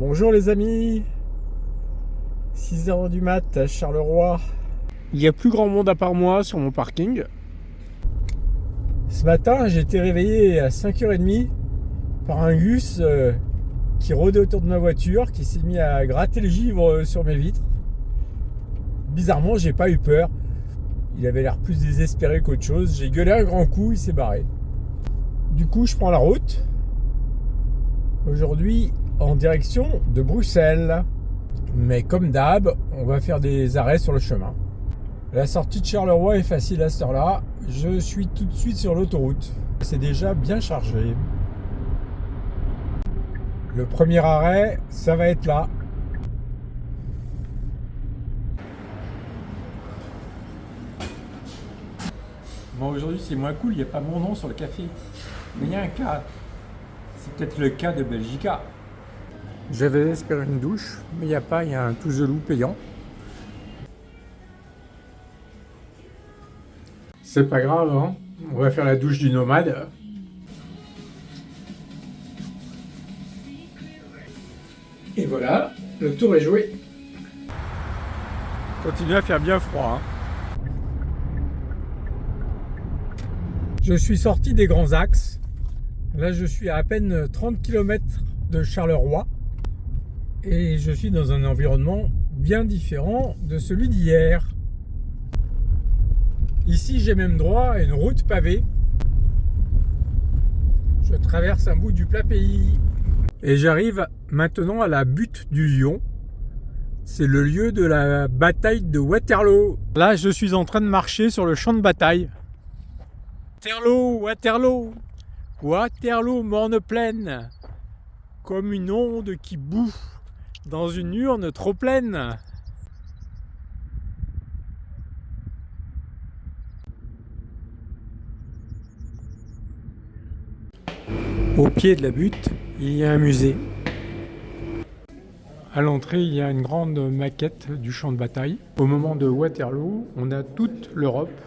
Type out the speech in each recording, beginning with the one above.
Bonjour les amis, 6 h du mat à Charleroi. Il y a plus grand monde à part moi sur mon parking. Ce matin, j'ai été réveillé à 5h30 par un gus qui rôdait autour de ma voiture, qui s'est mis à gratter le givre sur mes vitres. Bizarrement, j'ai pas eu peur. Il avait l'air plus désespéré qu'autre chose. J'ai gueulé un grand coup, il s'est barré. Du coup, je prends la route. Aujourd'hui, en direction de Bruxelles. Mais comme d'hab, on va faire des arrêts sur le chemin. La sortie de Charleroi est facile à cette heure-là. Je suis tout de suite sur l'autoroute. C'est déjà bien chargé. Le premier arrêt, ça va être là. Bon, aujourd'hui c'est moins cool, il n'y a pas mon nom sur le café. Mais il y a un cas. C'est peut-être le cas de Belgica. J'avais espéré une douche, mais il n'y a pas, il y a un tout gelou payant. C'est pas grave, hein. On va faire la douche du nomade. Et voilà, le tour est joué. Continue à faire bien froid, hein. Je suis sorti des grands axes. Là, je suis à peine 30 km de Charleroi. Et je suis dans un environnement bien différent de celui d'hier. Ici, j'ai même droit à une route pavée. Je traverse un bout du plat pays. Et j'arrive maintenant à la butte du Lion. C'est le lieu de la bataille de Waterloo. Là, je suis en train de marcher sur le champ de bataille. Waterloo, Waterloo, Waterloo, morne pleine, comme une onde qui bout dans une urne trop pleine. Au pied de la butte, il y a un musée. À l'entrée, il y a une grande maquette du champ de bataille. Au moment de Waterloo, on a toute l'Europe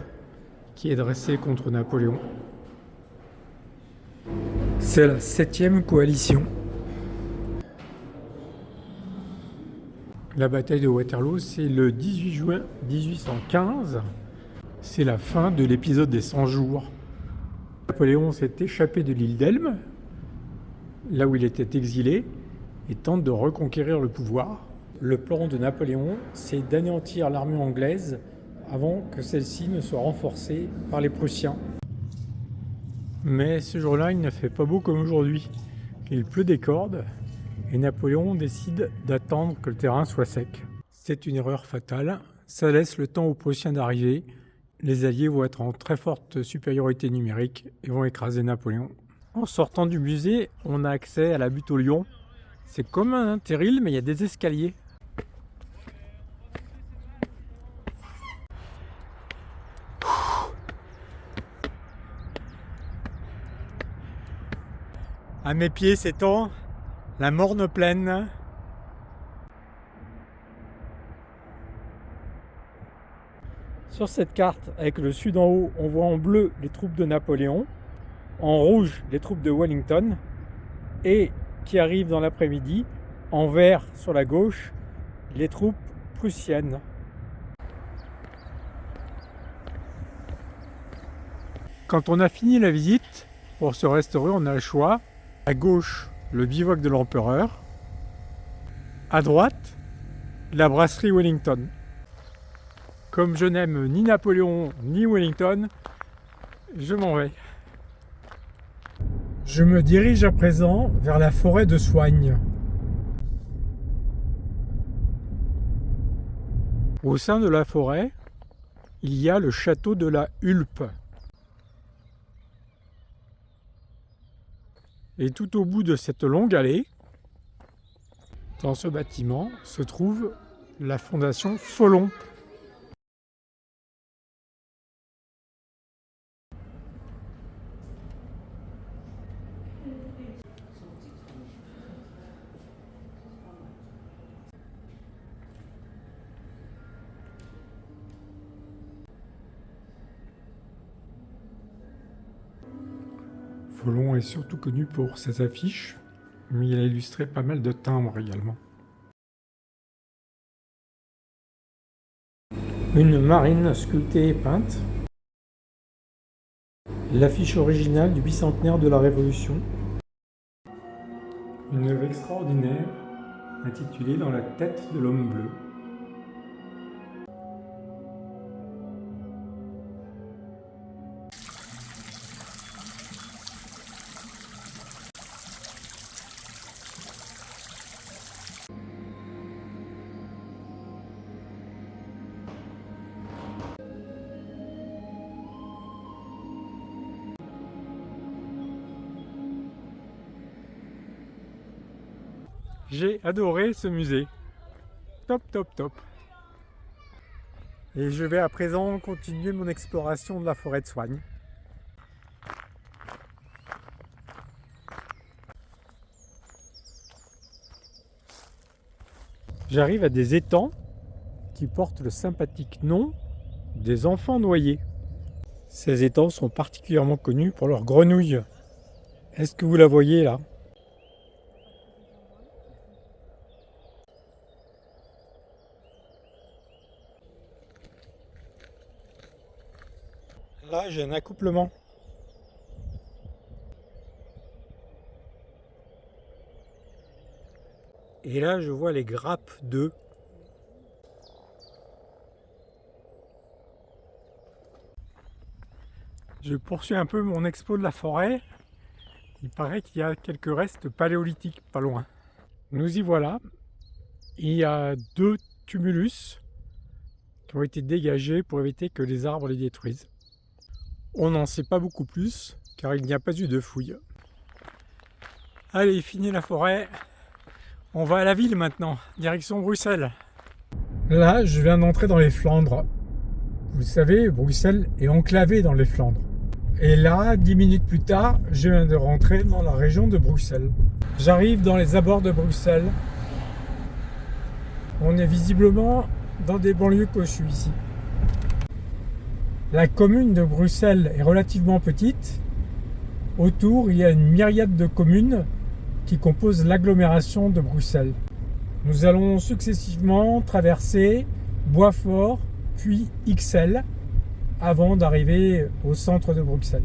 qui est dressée contre Napoléon. C'est la 7e coalition. La bataille de Waterloo, c'est le 18 juin 1815. C'est la fin de l'épisode des 100 jours. Napoléon s'est échappé de l'île d'Elbe, là où il était exilé, et tente de reconquérir le pouvoir. Le plan de Napoléon, c'est d'anéantir l'armée anglaise avant que celle-ci ne soit renforcée par les Prussiens. Mais ce jour-là, il ne fait pas beau comme aujourd'hui. Il pleut des cordes et Napoléon décide d'attendre que le terrain soit sec. C'est une erreur fatale. Ça laisse le temps aux Prussiens d'arriver. Les Alliés vont être en très forte supériorité numérique et vont écraser Napoléon. En sortant du musée, on a accès à la butte au Lion. C'est comme un terril, mais il y a des escaliers. À mes pieds s'étend la morne plaine. Sur cette carte, avec le sud en haut, on voit en bleu les troupes de Napoléon, en rouge les troupes de Wellington, et qui arrivent dans l'après-midi, en vert sur la gauche, les troupes prussiennes. Quand on a fini la visite, pour se restaurer, on a le choix. À gauche, le bivouac de l'empereur. À droite, la brasserie Wellington. Comme je n'aime ni Napoléon ni Wellington, je m'en vais. Je me dirige à présent vers la forêt de Soignes. Au sein de la forêt, il y a le château de la Hulpe. Et tout au bout de cette longue allée, dans ce bâtiment, se trouve la fondation Follon. Follon est surtout connu pour ses affiches, Mais il a illustré pas mal de timbres également. Une marine sculptée et peinte. L'affiche originale du bicentenaire de la Révolution. Une œuvre extraordinaire intitulée Dans la tête de l'homme bleu. J'ai adoré ce musée. Top, top, top. Et je vais à présent continuer mon exploration de la forêt de Soignes. J'arrive à des étangs qui portent le sympathique nom des enfants noyés. Ces étangs sont particulièrement connus pour leurs grenouilles. Est-ce que vous la voyez là ? Là, j'ai un accouplement. Et là, je vois les grappes d'œufs. Je poursuis un peu mon expo de la forêt. Il paraît qu'il y a quelques restes paléolithiques pas loin. Nous y voilà. Il y a 2 tumulus qui ont été dégagés pour éviter que les arbres les détruisent. On n'en sait pas beaucoup plus car il n'y a pas eu de fouilles. Allez, fini la forêt. On va à la ville maintenant, direction Bruxelles. Là, je viens d'entrer dans les Flandres. Vous savez, Bruxelles est enclavée dans les Flandres. Et là, 10 minutes plus tard, je viens de rentrer dans la région de Bruxelles. J'arrive dans les abords de Bruxelles. On est visiblement dans des banlieues cossues ici. La commune de Bruxelles est relativement petite. Autour, il y a une myriade de communes qui composent l'agglomération de Bruxelles. Nous allons successivement traverser Boitsfort, puis Ixelles, avant d'arriver au centre de Bruxelles.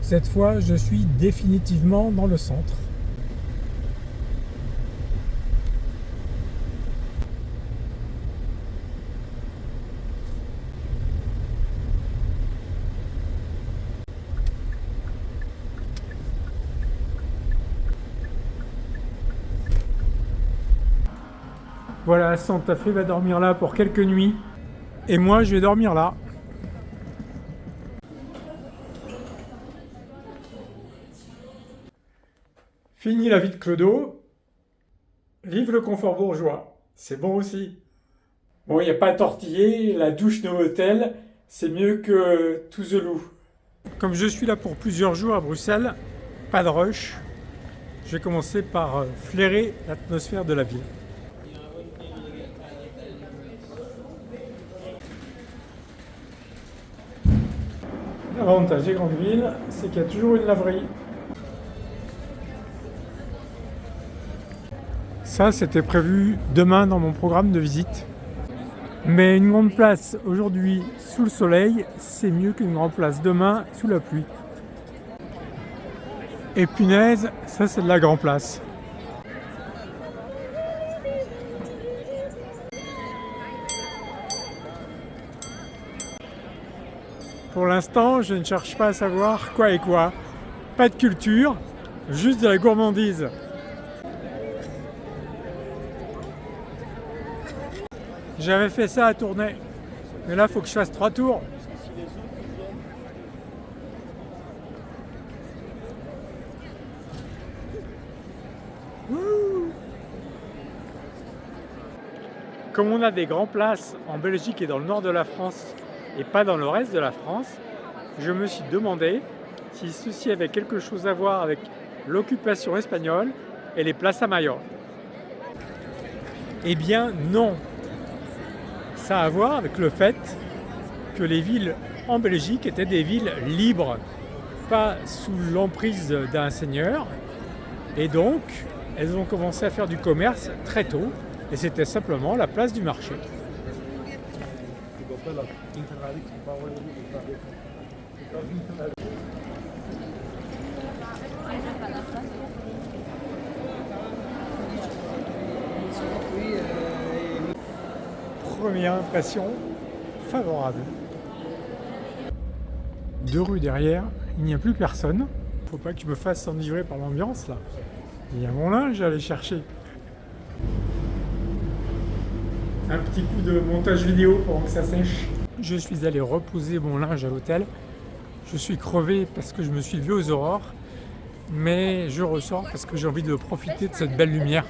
Cette fois, je suis définitivement dans le centre. Voilà, Santa Fe va dormir là pour quelques nuits. Et moi, je vais dormir là. Fini la vie de Clodo. Vive le confort bourgeois. C'est bon aussi. Bon, il n'y a pas à tortiller. La douche de l'hôtel, c'est mieux que To the Loo. Comme je suis là pour plusieurs jours à Bruxelles, pas de rush. Je vais commencer par flairer l'atmosphère de la ville. L'avantage des grandes villes, c'est qu'il y a toujours une laverie. Ça, c'était prévu demain dans mon programme de visite. Mais une grande place aujourd'hui sous le soleil, c'est mieux qu'une grande place demain sous la pluie. Et punaise, ça c'est de la grande place. Pour l'instant, je ne cherche pas à savoir quoi et quoi. Pas de culture, juste de la gourmandise. J'avais fait ça à Tournai, mais là, il faut que je fasse 3 tours. Comme on a des grandes places en Belgique et dans le nord de la France, et pas dans le reste de la France, je me suis demandé si ceci avait quelque chose à voir avec l'occupation espagnole et les places à Majorque. Eh bien non. Ça a à voir avec le fait que les villes en Belgique étaient des villes libres, pas sous l'emprise d'un seigneur. Et donc, elles ont commencé à faire du commerce très tôt. Et c'était simplement la place du marché. Première impression favorable. 2 rues derrière, il n'y a plus personne. Faut pas que je me fasse enivrer par l'ambiance là. Il y a mon linge à aller chercher. Un petit coup de montage vidéo pendant que ça sèche. Je suis allé reposer mon linge à l'hôtel. Je suis crevé parce que je me suis levé aux aurores. Mais je ressors parce que j'ai envie de profiter de cette belle lumière.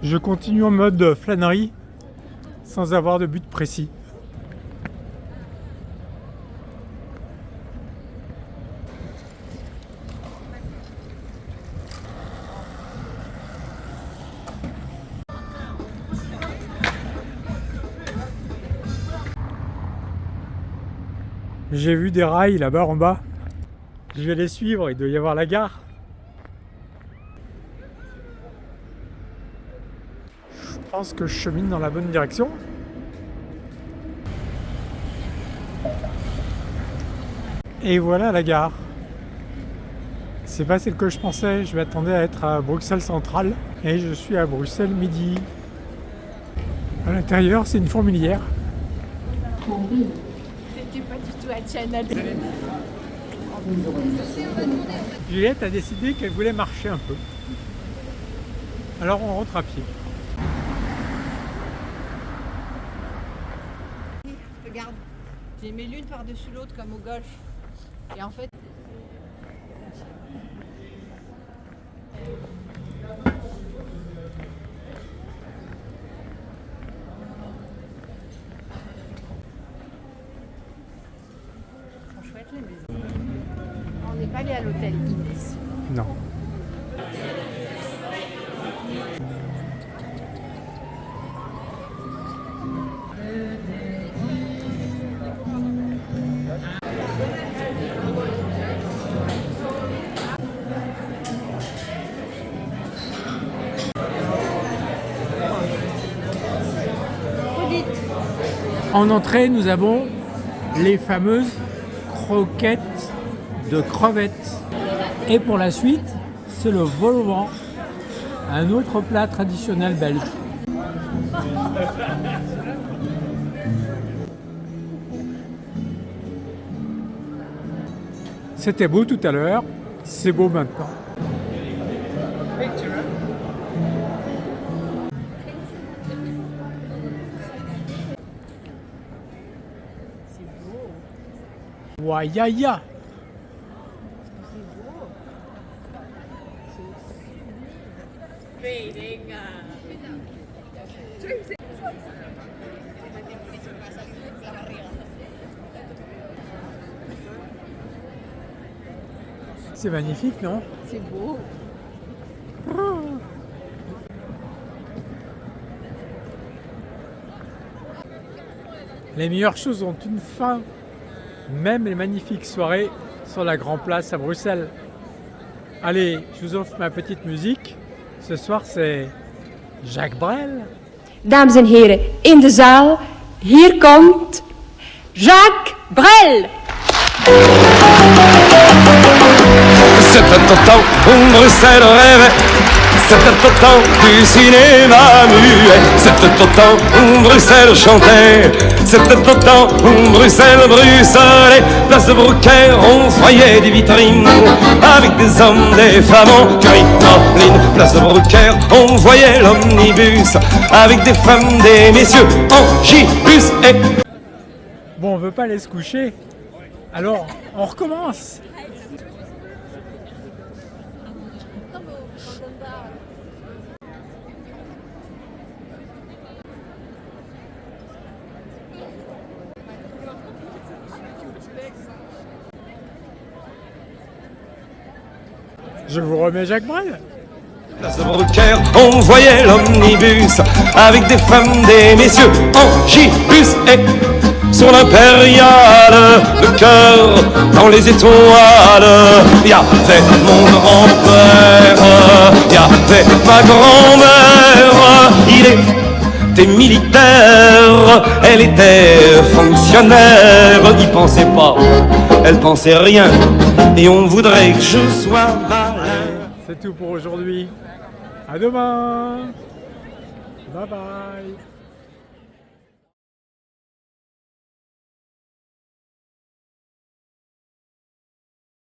Je continue en mode flânerie sans avoir de but précis. J'ai vu des rails là-bas en bas. Je vais les suivre, il doit y avoir la gare. Je pense que je chemine dans la bonne direction. Et voilà la gare. C'est pas celle que je pensais, je m'attendais à être à Bruxelles Centrale. Et je suis à Bruxelles Midi. À l'intérieur, c'est une fourmilière. C'était pas du tout à Channel. Juliette a décidé qu'elle voulait marcher un peu. Alors on rentre à pied. Regarde, j'ai mis l'une par-dessus l'autre comme au golf. Et en fait... sont chouettes les maisons. On n'est pas allé à l'hôtel Ibis. Non. En entrée, nous avons les fameuses croquettes de crevettes. Et pour la suite, c'est le vol au vent, un autre plat traditionnel belge. C'était beau tout à l'heure, c'est beau maintenant. Wayaya. C'est magnifique, non? C'est beau. Les meilleures choses ont une fin. Même les magnifiques soirées sur la Grand Place à Bruxelles. Allez, je vous offre ma petite musique. Ce soir, c'est Jacques Brel. Dames en heren, in de zaal, hier komt Jacques Brel. C'était au temps où Bruxelles rêvait, c'était au temps du cinéma muet, c'était au temps où Bruxelles chantait, c'était au temps où Bruxelles bruxelait, place de Brucker, on voyait des vitrines, avec des hommes, des femmes en crinoline, place de Brucker, on voyait l'omnibus, avec des femmes, des messieurs en gibus et... Bon, on veut pas aller se coucher, alors on recommence. Je vous remets Jacques Brel. Place de Brucker, on voyait l'omnibus avec des femmes, des messieurs en gibus et sur l'impériale, le cœur dans les étoiles. Y avait mon grand-père, y avait ma grand-mère. Il était militaire, elle était fonctionnaire. Il pensait pas, elle pensait rien, et on voudrait que je sois malin. C'est tout pour aujourd'hui. À demain. Bye bye.